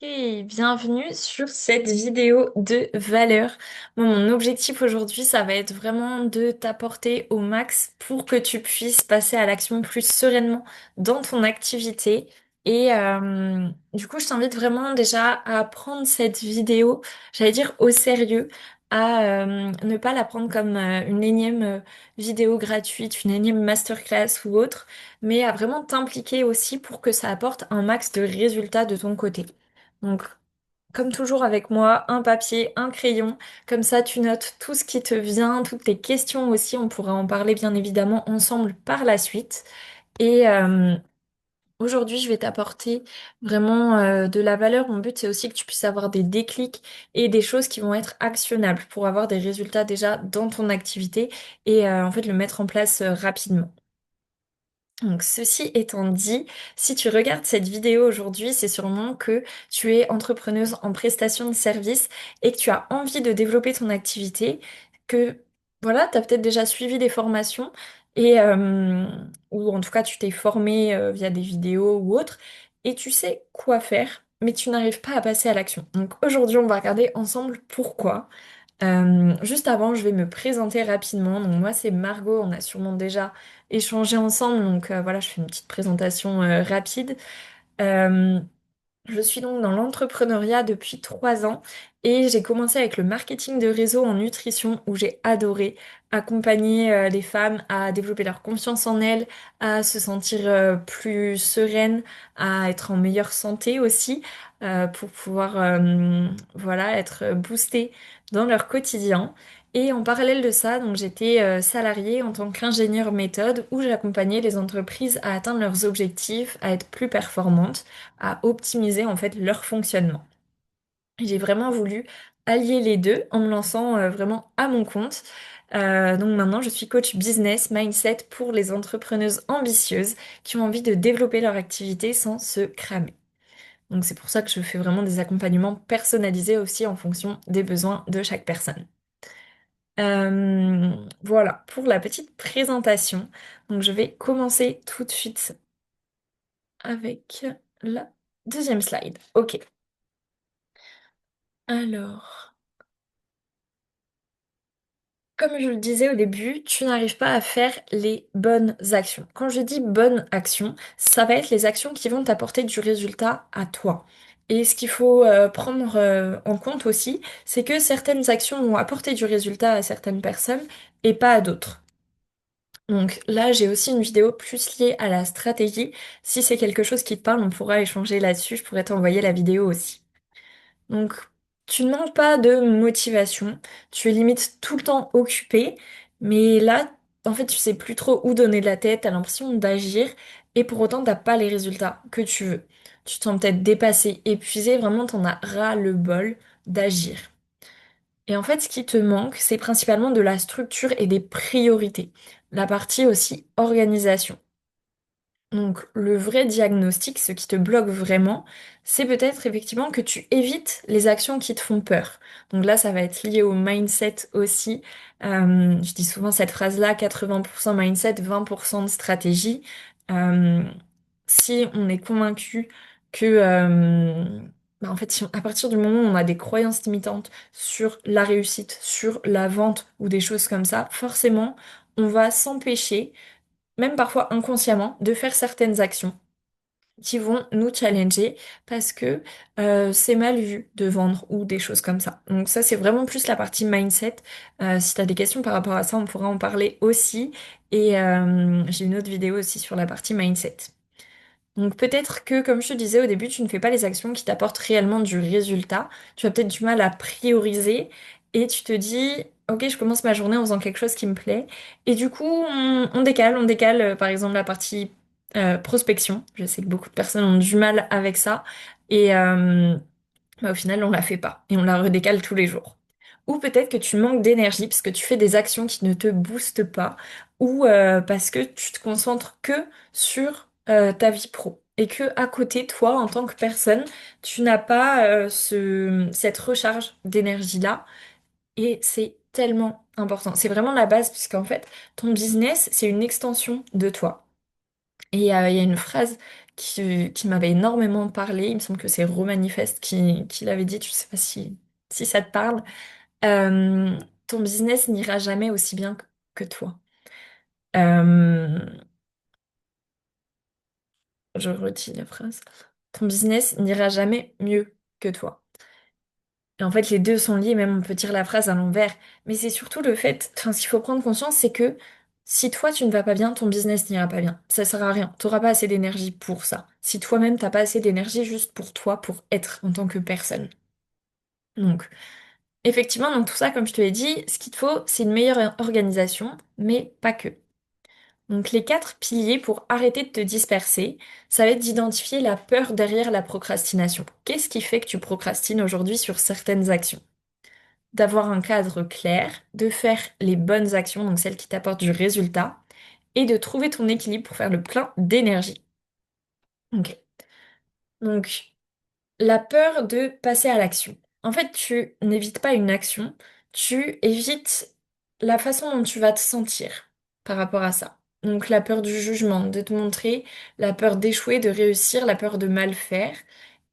Et bienvenue sur cette vidéo de valeur. Moi, mon objectif aujourd'hui, ça va être vraiment de t'apporter au max pour que tu puisses passer à l'action plus sereinement dans ton activité. Du coup, je t'invite vraiment déjà à prendre cette vidéo, j'allais dire au sérieux, à ne pas la prendre comme une énième vidéo gratuite, une énième masterclass ou autre, mais à vraiment t'impliquer aussi pour que ça apporte un max de résultats de ton côté. Donc, comme toujours avec moi, un papier, un crayon. Comme ça, tu notes tout ce qui te vient, toutes tes questions aussi. On pourra en parler bien évidemment ensemble par la suite. Et aujourd'hui, je vais t'apporter vraiment de la valeur. Mon but, c'est aussi que tu puisses avoir des déclics et des choses qui vont être actionnables pour avoir des résultats déjà dans ton activité et en fait le mettre en place rapidement. Donc, ceci étant dit, si tu regardes cette vidéo aujourd'hui, c'est sûrement que tu es entrepreneuse en prestation de services et que tu as envie de développer ton activité, que voilà, tu as peut-être déjà suivi des formations ou en tout cas tu t'es formé via des vidéos ou autres et tu sais quoi faire, mais tu n'arrives pas à passer à l'action. Donc aujourd'hui, on va regarder ensemble pourquoi. Juste avant, je vais me présenter rapidement. Donc moi, c'est Margot. On a sûrement déjà échangé ensemble. Donc voilà, je fais une petite présentation rapide. Euh, je suis donc dans l'entrepreneuriat depuis 3 ans et j'ai commencé avec le marketing de réseau en nutrition où j'ai adoré accompagner les femmes à développer leur confiance en elles, à se sentir plus sereines, à être en meilleure santé aussi pour pouvoir voilà, être boostées dans leur quotidien. Et en parallèle de ça, donc j'étais salariée en tant qu'ingénieure méthode où j'accompagnais les entreprises à atteindre leurs objectifs, à être plus performantes à optimiser en fait leur fonctionnement. J'ai vraiment voulu allier les deux en me lançant vraiment à mon compte. Donc maintenant, je suis coach business mindset pour les entrepreneuses ambitieuses qui ont envie de développer leur activité sans se cramer. Donc c'est pour ça que je fais vraiment des accompagnements personnalisés aussi en fonction des besoins de chaque personne. Voilà pour la petite présentation. Donc je vais commencer tout de suite avec la deuxième slide. Ok. Alors, comme je le disais au début, tu n'arrives pas à faire les bonnes actions. Quand je dis bonnes actions, ça va être les actions qui vont t'apporter du résultat à toi. Et ce qu'il faut prendre en compte aussi, c'est que certaines actions vont apporter du résultat à certaines personnes et pas à d'autres. Donc là, j'ai aussi une vidéo plus liée à la stratégie. Si c'est quelque chose qui te parle, on pourra échanger là-dessus. Je pourrais t'envoyer la vidéo aussi. Donc, tu ne manques pas de motivation, tu es limite tout le temps occupé, mais là, en fait, tu sais plus trop où donner de la tête, t'as l'impression d'agir, et pour autant, t'as pas les résultats que tu veux. Tu te sens peut-être dépassé, épuisé, vraiment, t'en as ras-le-bol d'agir. Et en fait, ce qui te manque, c'est principalement de la structure et des priorités. La partie aussi organisation. Donc le vrai diagnostic, ce qui te bloque vraiment, c'est peut-être effectivement que tu évites les actions qui te font peur. Donc là, ça va être lié au mindset aussi. Je dis souvent cette phrase-là, 80% mindset, 20% de stratégie. Euh, Si on est convaincu que, en fait, à partir du moment où on a des croyances limitantes sur la réussite, sur la vente ou des choses comme ça, forcément, on va s'empêcher même parfois inconsciemment, de faire certaines actions qui vont nous challenger parce que c'est mal vu de vendre ou des choses comme ça. Donc ça, c'est vraiment plus la partie mindset. Si tu as des questions par rapport à ça, on pourra en parler aussi. Et j'ai une autre vidéo aussi sur la partie mindset. Donc peut-être que, comme je te disais au début, tu ne fais pas les actions qui t'apportent réellement du résultat. Tu as peut-être du mal à prioriser et tu te dis, ok, je commence ma journée en faisant quelque chose qui me plaît. Et du coup, on décale par exemple la partie prospection. Je sais que beaucoup de personnes ont du mal avec ça. Et au final, on la fait pas et on la redécale tous les jours. Ou peut-être que tu manques d'énergie parce que tu fais des actions qui ne te boostent pas, ou parce que tu te concentres que sur ta vie pro. Et que à côté, toi, en tant que personne, tu n'as pas cette recharge d'énergie-là. Et c'est tellement important. C'est vraiment la base, puisqu'en fait, ton business, c'est une extension de toi. Et il y a une phrase qui m'avait énormément parlé. Il me semble que c'est Romanifest qui l'avait dit, je sais pas si ça te parle. Euh, Ton business n'ira jamais aussi bien que toi. Euh, je redis la phrase. Ton business n'ira jamais mieux que toi. Et en fait, les deux sont liés, même on peut dire la phrase à l'envers. Mais c'est surtout le fait, enfin, ce qu'il faut prendre conscience, c'est que si toi tu ne vas pas bien, ton business n'ira pas bien. Ça sert à rien. Tu n'auras pas assez d'énergie pour ça. Si toi-même t'as pas assez d'énergie juste pour toi, pour être en tant que personne. Donc, effectivement, dans tout ça, comme je te l'ai dit, ce qu'il te faut, c'est une meilleure organisation, mais pas que. Donc, les quatre piliers pour arrêter de te disperser, ça va être d'identifier la peur derrière la procrastination. Qu'est-ce qui fait que tu procrastines aujourd'hui sur certaines actions? D'avoir un cadre clair, de faire les bonnes actions, donc celles qui t'apportent du résultat, et de trouver ton équilibre pour faire le plein d'énergie. Ok. Donc, la peur de passer à l'action. En fait, tu n'évites pas une action, tu évites la façon dont tu vas te sentir par rapport à ça. Donc, la peur du jugement, de te montrer, la peur d'échouer, de réussir, la peur de mal faire.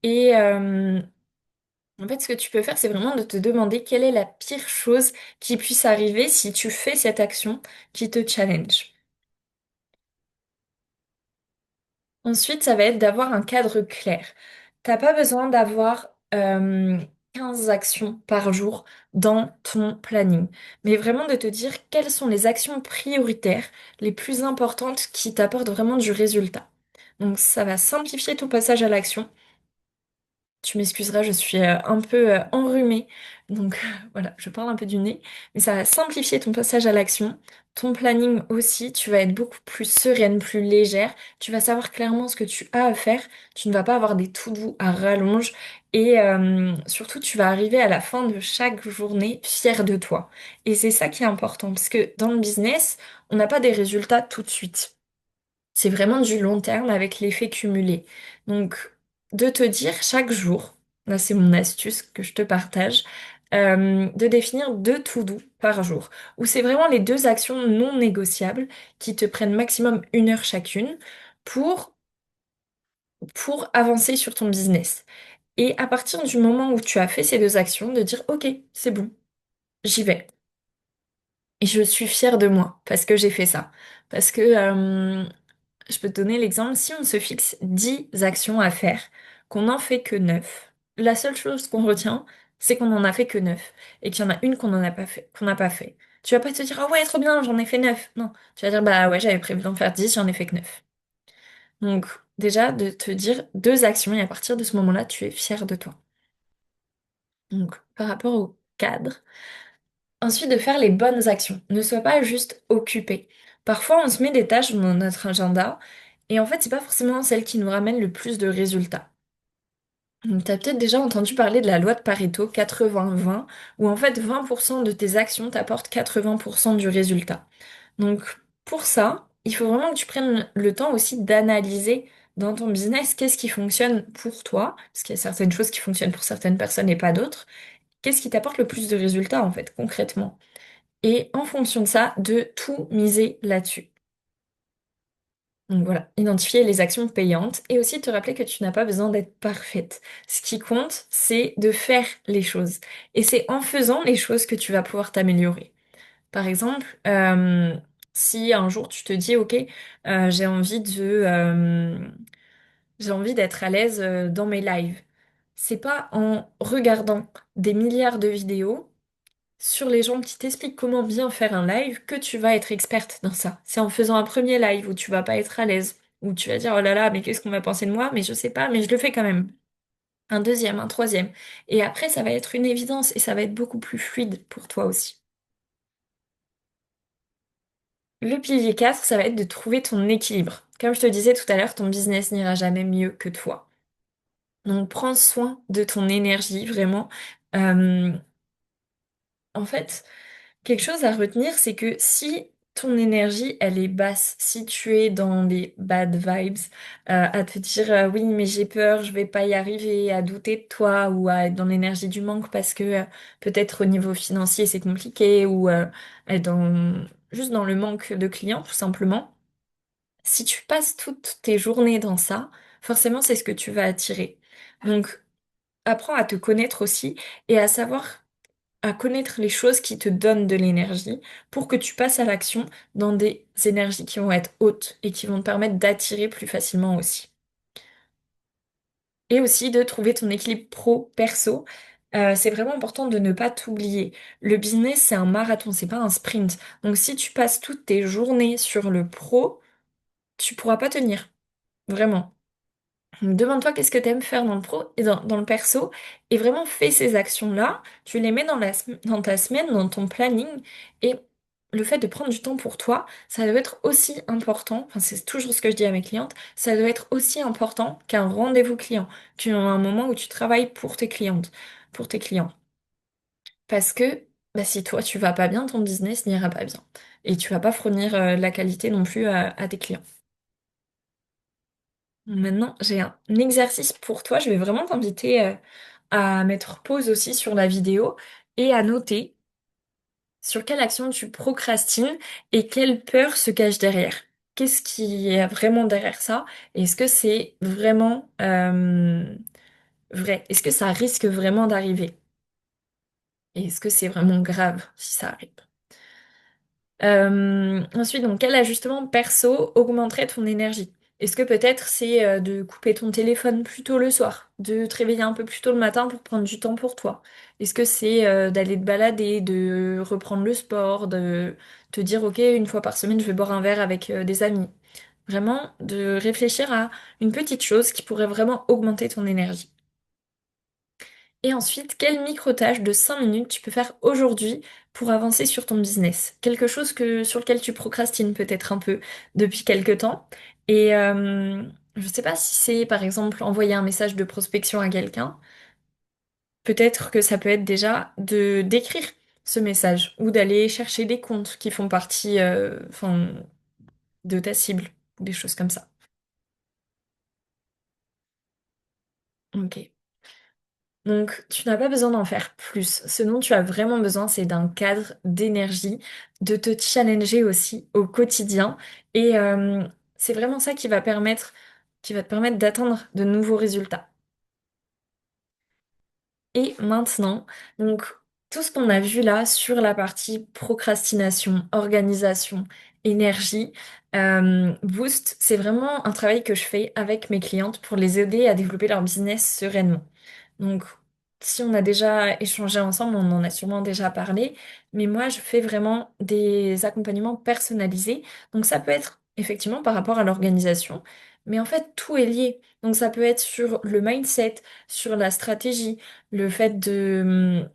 Et, en fait, ce que tu peux faire, c'est vraiment de te demander quelle est la pire chose qui puisse arriver si tu fais cette action qui te challenge. Ensuite, ça va être d'avoir un cadre clair. T'as pas besoin d'avoir 15 actions par jour dans ton planning, mais vraiment de te dire quelles sont les actions prioritaires les plus importantes qui t'apportent vraiment du résultat. Donc ça va simplifier ton passage à l'action. Tu m'excuseras, je suis un peu enrhumée, donc voilà, je parle un peu du nez, mais ça va simplifier ton passage à l'action, ton planning aussi, tu vas être beaucoup plus sereine, plus légère, tu vas savoir clairement ce que tu as à faire, tu ne vas pas avoir des to-do à rallonge, et surtout tu vas arriver à la fin de chaque journée fière de toi. Et c'est ça qui est important, parce que dans le business, on n'a pas des résultats tout de suite. C'est vraiment du long terme avec l'effet cumulé. Donc, de te dire chaque jour, là c'est mon astuce que je te partage, de définir deux to-do par jour, où c'est vraiment les deux actions non négociables qui te prennent maximum 1 heure chacune pour, pour avancer sur ton business. Et à partir du moment où tu as fait ces deux actions, de dire, ok, c'est bon, j'y vais. Et je suis fière de moi parce que j'ai fait ça. Parce que je peux te donner l'exemple, si on se fixe 10 actions à faire, qu'on n'en fait que 9, la seule chose qu'on retient, c'est qu'on n'en a fait que 9 et qu'il y en a une qu'on n'en a pas fait, qu'on n'a pas fait. Tu vas pas te dire, ah ouais, trop bien, j'en ai fait 9. Non, tu vas dire, bah ouais, j'avais prévu d'en faire 10, j'en ai fait que 9. Donc, déjà, de te dire deux actions et à partir de ce moment-là, tu es fier de toi. Donc, par rapport au cadre, ensuite, de faire les bonnes actions. Ne sois pas juste occupé. Parfois, on se met des tâches dans notre agenda et en fait, c'est pas forcément celles qui nous ramènent le plus de résultats. Donc, tu as peut-être déjà entendu parler de la loi de Pareto 80-20, où en fait 20% de tes actions t'apportent 80% du résultat. Donc, pour ça, il faut vraiment que tu prennes le temps aussi d'analyser dans ton business qu'est-ce qui fonctionne pour toi, parce qu'il y a certaines choses qui fonctionnent pour certaines personnes et pas d'autres. Qu'est-ce qui t'apporte le plus de résultats en fait, concrètement? Et en fonction de ça, de tout miser là-dessus. Donc voilà, identifier les actions payantes et aussi te rappeler que tu n'as pas besoin d'être parfaite. Ce qui compte, c'est de faire les choses. Et c'est en faisant les choses que tu vas pouvoir t'améliorer. Par exemple, si un jour tu te dis, OK, j'ai envie j'ai envie d'être à l'aise dans mes lives. C'est pas en regardant des milliards de vidéos sur les gens qui t'expliquent comment bien faire un live que tu vas être experte dans ça. C'est en faisant un premier live où tu vas pas être à l'aise, où tu vas dire oh là là, mais qu'est-ce qu'on va penser de moi? Mais je sais pas, mais je le fais quand même. Un deuxième, un troisième. Et après, ça va être une évidence et ça va être beaucoup plus fluide pour toi aussi. Le pilier 4, ça va être de trouver ton équilibre. Comme je te disais tout à l'heure, ton business n'ira jamais mieux que toi. Donc prends soin de ton énergie, vraiment. Euh, En fait, quelque chose à retenir, c'est que si ton énergie, elle est basse, si tu es dans les bad vibes, à te dire oui, mais j'ai peur, je vais pas y arriver, à douter de toi, ou à être dans l'énergie du manque parce que peut-être au niveau financier c'est compliqué, ou être juste dans le manque de clients, tout simplement. Si tu passes toutes tes journées dans ça, forcément c'est ce que tu vas attirer. Donc apprends à te connaître aussi et à savoir, à connaître les choses qui te donnent de l'énergie pour que tu passes à l'action dans des énergies qui vont être hautes et qui vont te permettre d'attirer plus facilement aussi. Et aussi de trouver ton équilibre pro-perso. C'est vraiment important de ne pas t'oublier. Le business, c'est un marathon, c'est pas un sprint. Donc si tu passes toutes tes journées sur le pro, tu pourras pas tenir. Vraiment. Demande-toi qu'est-ce que tu aimes faire dans le pro et dans le perso et vraiment fais ces actions-là, tu les mets dans ta semaine, dans ton planning et le fait de prendre du temps pour toi, ça doit être aussi important, enfin c'est toujours ce que je dis à mes clientes, ça doit être aussi important qu'un rendez-vous client, tu as un moment où tu travailles pour tes clientes, pour tes clients. Parce que bah, si toi tu vas pas bien, ton business n'ira pas bien et tu vas pas fournir la qualité non plus à tes clients. Maintenant, j'ai un exercice pour toi. Je vais vraiment t'inviter à mettre pause aussi sur la vidéo et à noter sur quelle action tu procrastines et quelle peur se cache derrière. Qu'est-ce qui est vraiment derrière ça? Et est-ce que c'est vraiment vrai? Est-ce que ça risque vraiment d'arriver? Et est-ce que c'est vraiment grave si ça arrive? Ensuite, donc, quel ajustement perso augmenterait ton énergie? Est-ce que peut-être c'est de couper ton téléphone plus tôt le soir, de te réveiller un peu plus tôt le matin pour prendre du temps pour toi? Est-ce que c'est d'aller te balader, de reprendre le sport, de te dire, ok, une fois par semaine, je vais boire un verre avec des amis? Vraiment, de réfléchir à une petite chose qui pourrait vraiment augmenter ton énergie. Et ensuite, quelle micro-tâche de 5 minutes tu peux faire aujourd'hui pour avancer sur ton business? Quelque chose sur lequel tu procrastines peut-être un peu depuis quelque temps. Et je sais pas si c'est par exemple envoyer un message de prospection à quelqu'un. Peut-être que ça peut être déjà de d'écrire ce message ou d'aller chercher des comptes qui font partie enfin, de ta cible, des choses comme ça. Ok. Donc, tu n'as pas besoin d'en faire plus. Ce dont tu as vraiment besoin, c'est d'un cadre d'énergie, de te challenger aussi au quotidien. Et c'est vraiment ça qui va te permettre d'atteindre de nouveaux résultats. Et maintenant, donc, tout ce qu'on a vu là sur la partie procrastination, organisation, énergie, boost, c'est vraiment un travail que je fais avec mes clientes pour les aider à développer leur business sereinement. Donc, si on a déjà échangé ensemble, on en a sûrement déjà parlé, mais moi, je fais vraiment des accompagnements personnalisés. Donc, ça peut être effectivement par rapport à l'organisation, mais en fait, tout est lié. Donc, ça peut être sur le mindset, sur la stratégie, le fait de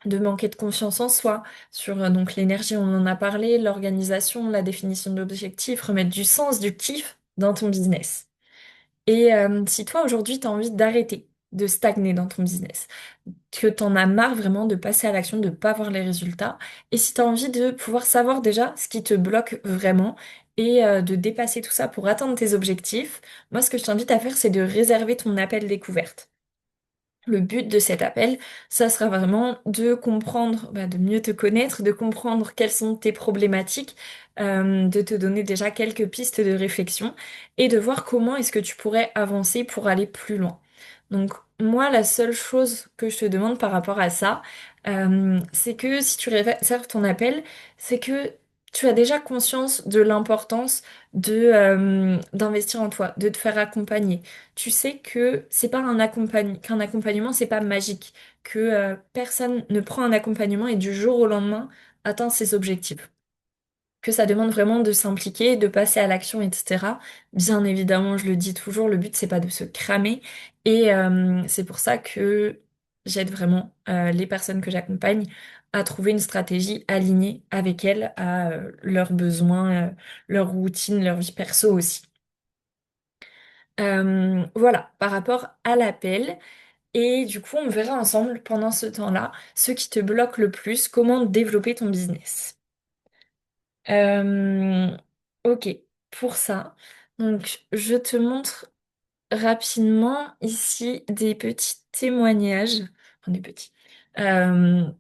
manquer de confiance en soi, sur donc l'énergie, on en a parlé, l'organisation, la définition de l'objectif, remettre du sens, du kiff dans ton business. Et si toi aujourd'hui tu as envie d'arrêter, de stagner dans ton business, que t'en as marre vraiment de passer à l'action, de pas voir les résultats, et si tu as envie de pouvoir savoir déjà ce qui te bloque vraiment et de dépasser tout ça pour atteindre tes objectifs, moi ce que je t'invite à faire c'est de réserver ton appel découverte. Le but de cet appel, ça sera vraiment de comprendre, bah, de mieux te connaître, de comprendre quelles sont tes problématiques, de te donner déjà quelques pistes de réflexion et de voir comment est-ce que tu pourrais avancer pour aller plus loin. Donc moi, la seule chose que je te demande par rapport à ça, c'est que si tu réserves ton appel, c'est que tu as déjà conscience de l'importance d'investir en toi, de te faire accompagner. Tu sais que c'est pas qu'un accompagnement, c'est pas magique, que personne ne prend un accompagnement et du jour au lendemain atteint ses objectifs. Que ça demande vraiment de s'impliquer, de passer à l'action, etc. Bien évidemment, je le dis toujours, le but c'est pas de se cramer et c'est pour ça que j'aide vraiment les personnes que j'accompagne à trouver une stratégie alignée avec elles, à leurs besoins, leur routine, leur vie perso aussi. Voilà, par rapport à l'appel. Et du coup, on verra ensemble pendant ce temps-là ce qui te bloque le plus, comment développer ton business. Euh, ok, pour ça, donc je te montre rapidement ici des petits témoignages, enfin des petits, euh,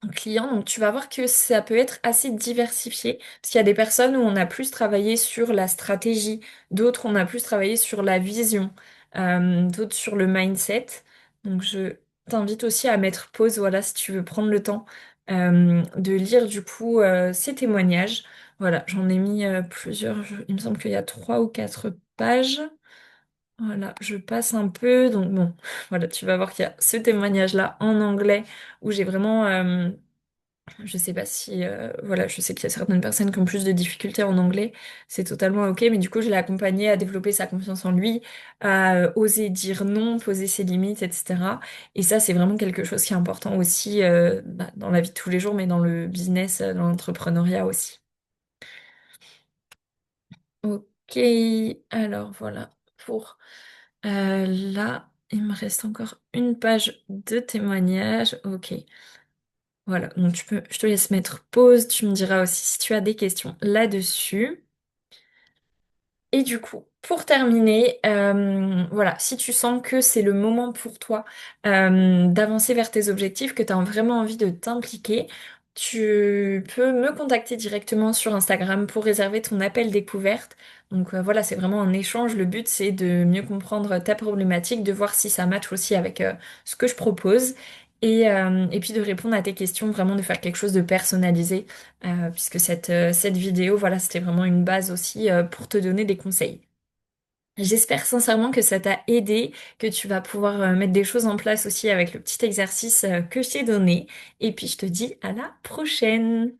clients. Donc tu vas voir que ça peut être assez diversifié, parce qu'il y a des personnes où on a plus travaillé sur la stratégie, d'autres on a plus travaillé sur la vision, d'autres sur le mindset. Donc je t'invite aussi à mettre pause, voilà, si tu veux prendre le temps de lire du coup ces témoignages. Voilà, j'en ai mis plusieurs, il me semble qu'il y a 3 ou 4 pages. Voilà, je passe un peu, donc bon, voilà, tu vas voir qu'il y a ce témoignage-là en anglais où j'ai vraiment je sais pas si, voilà, je sais qu'il y a certaines personnes qui ont plus de difficultés en anglais, c'est totalement ok, mais du coup, je l'ai accompagné à développer sa confiance en lui, à oser dire non, poser ses limites, etc. Et ça, c'est vraiment quelque chose qui est important aussi bah, dans la vie de tous les jours, mais dans le business, dans l'entrepreneuriat aussi. Ok, alors voilà, pour là, il me reste encore une page de témoignage. Ok. Voilà, donc je te laisse mettre pause, tu me diras aussi si tu as des questions là-dessus. Et du coup, pour terminer, voilà, si tu sens que c'est le moment pour toi d'avancer vers tes objectifs, que tu as vraiment envie de t'impliquer, tu peux me contacter directement sur Instagram pour réserver ton appel découverte. Donc voilà, c'est vraiment un échange. Le but, c'est de mieux comprendre ta problématique, de voir si ça matche aussi avec ce que je propose. Et puis de répondre à tes questions, vraiment de faire quelque chose de personnalisé puisque cette vidéo, voilà, c'était vraiment une base aussi pour te donner des conseils. J'espère sincèrement que ça t'a aidé, que tu vas pouvoir mettre des choses en place aussi avec le petit exercice que je t'ai donné. Et puis je te dis à la prochaine!